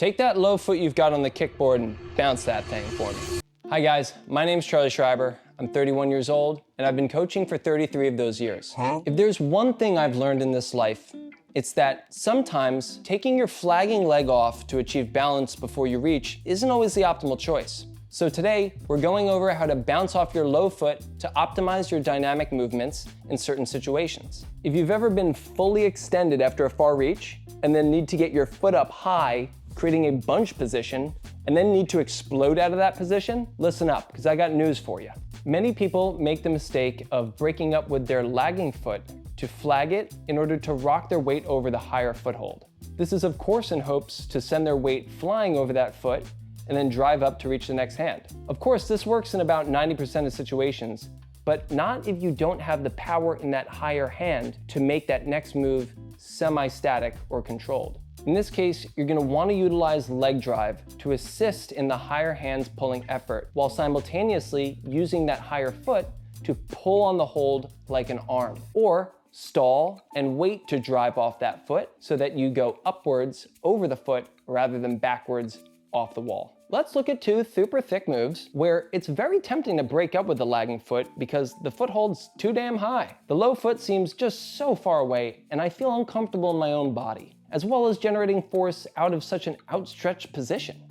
Take that low foot you've got on the kickboard and bounce that thing for me. Hi guys, my name's Charlie Schreiber. I'm 31 years old, and I've been coaching for 33 of those years. If there's one thing I've learned in this life, it's that sometimes taking your flagging leg off to achieve balance before you reach isn't always the optimal choice. So today, we're going over how to bounce off your low foot to optimize your dynamic movements in certain situations. If you've ever been fully extended after a far reach, and then need to get your foot up high, creating a bunch position, and then need to explode out of that position, listen up, because I got news for you. Many people make the mistake of breaking up with their lagging foot to flag it in order to rock their weight over the higher foothold. This is of course in hopes to send their weight flying over that foot and then drive up to reach the next hand. Of course, this works in about 90% of situations, but not if you don't have the power in that higher hand to make that next move semi-static or controlled. In this case, you're going to want to utilize leg drive to assist in the higher hand's pulling effort, while simultaneously using that higher foot to pull on the hold like an arm, or stall and wait to drive off that foot so that you go upwards over the foot rather than backwards off the wall. Let's look at two super thick moves where it's very tempting to break up with the lagging foot because the foothold's too damn high. The low foot seems just so far away, and I feel uncomfortable in my own body, as well as generating force out of such an outstretched position.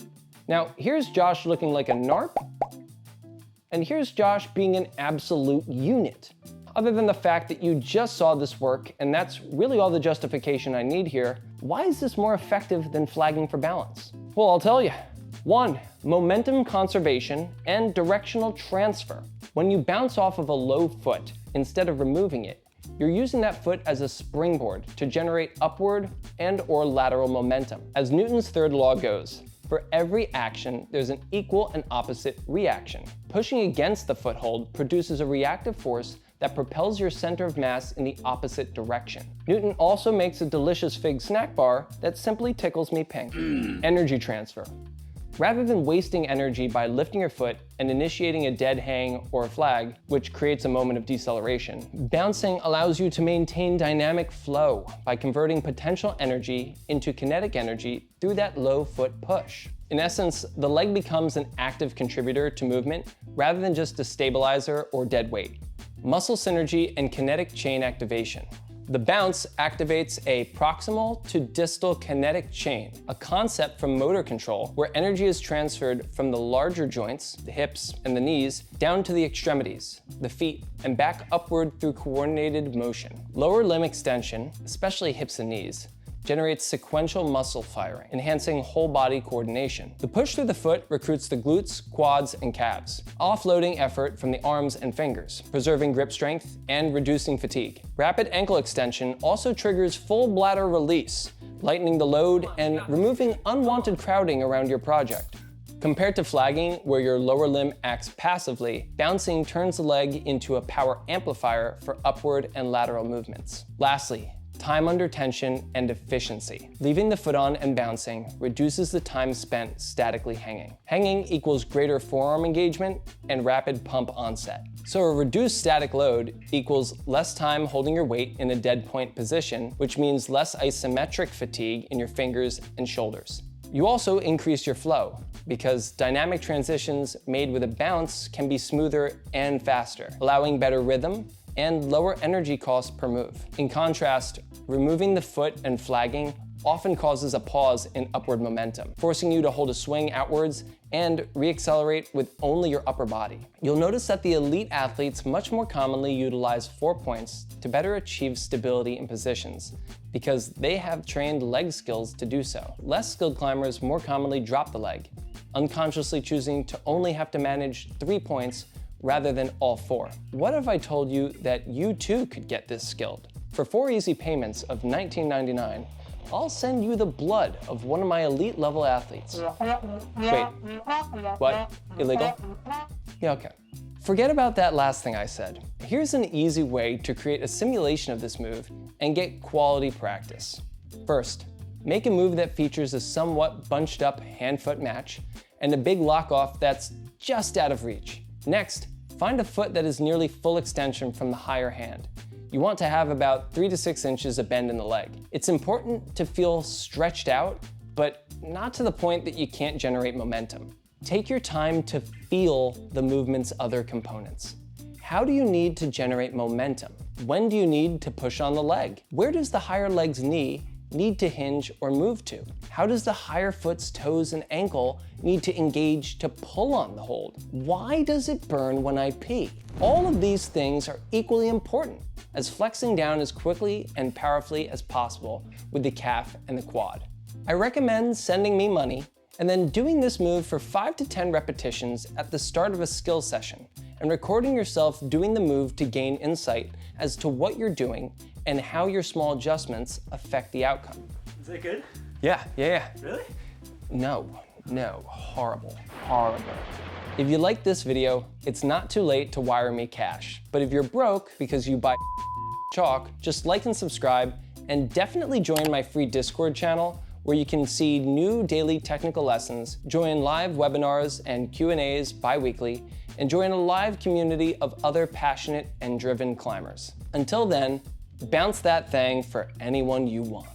Now, here's Josh looking like a narp, and here's Josh being an absolute unit. Other than the fact that you just saw this work, and that's really all the justification I need here, why is this more effective than flagging for balance? Well, I'll tell you. 1. Momentum conservation and directional transfer. When you bounce off of a low foot, instead of removing it, you're using that foot as a springboard to generate upward and or lateral momentum. As Newton's third law goes, for every action, there's an equal and opposite reaction. Pushing against the foothold produces a reactive force that propels your center of mass in the opposite direction. Newton also makes a delicious fig snack bar that simply tickles me pink. Energy transfer. Rather than wasting energy by lifting your foot and initiating a dead hang or a flag, which creates a moment of deceleration, bouncing allows you to maintain dynamic flow by converting potential energy into kinetic energy through that low foot push. In essence, the leg becomes an active contributor to movement rather than just a stabilizer or dead weight. Muscle synergy and kinetic chain activation. The bounce activates a proximal to distal kinetic chain, a concept from motor control where energy is transferred from the larger joints, the hips and the knees, down to the extremities, the feet, and back upward through coordinated motion. Lower limb extension, especially hips and knees, generates sequential muscle firing, enhancing whole body coordination. The push through the foot recruits the glutes, quads, and calves, offloading effort from the arms and fingers, preserving grip strength and reducing fatigue. Rapid ankle extension also triggers full bladder release, lightening the load and removing unwanted crowding around your project. Compared to flagging, where your lower limb acts passively, bouncing turns the leg into a power amplifier for upward and lateral movements. Lastly, time under tension and efficiency. Leaving the foot on and bouncing reduces the time spent statically hanging. Hanging equals greater forearm engagement and rapid pump onset. So a reduced static load equals less time holding your weight in a dead point position, which means less isometric fatigue in your fingers and shoulders. You also increase your flow because dynamic transitions made with a bounce can be smoother and faster, allowing better rhythm and lower energy cost per move. In contrast, removing the foot and flagging often causes a pause in upward momentum, forcing you to hold a swing outwards and reaccelerate with only your upper body. You'll notice that the elite athletes much more commonly utilize 4 points to better achieve stability in positions because they have trained leg skills to do so. Less skilled climbers more commonly drop the leg, unconsciously choosing to only have to manage 3 points rather than all 4. What if I told you that you too could get this skilled? For 4 easy payments of $19.99, I'll send you the blood of one of my elite level athletes. Wait, what? Illegal? Yeah, okay. Forget about that last thing I said. Here's an easy way to create a simulation of this move and get quality practice. First, make a move that features a somewhat bunched up hand-foot match and a big lock-off that's just out of reach. Next, find a foot that is nearly full extension from the higher hand. You want to have about 3 to 6 inches of bend in the leg. It's important to feel stretched out, but not to the point that you can't generate momentum. Take your time to feel the movement's other components. How do you need to generate momentum? When do you need to push on the leg? Where does the higher leg's knee need to hinge or move to? How does the higher foot's toes and ankle need to engage to pull on the hold? Why does it burn when I pee? All of these things are equally important as flexing down as quickly and powerfully as possible with the calf and the quad. I recommend sending me money and then doing this move for 5 to 10 repetitions at the start of a skill session and recording yourself doing the move to gain insight as to what you're doing and how your small adjustments affect the outcome. Is that good? Yeah. Really? No, horrible. If you like this video, it's not too late to wire me cash. But if you're broke because you buy chalk, just like and subscribe, and definitely join my free Discord channel where you can see new daily technical lessons, join live webinars and Q&As bi-weekly, and join a live community of other passionate and driven climbers. Until then, bounce that thing for anyone you want.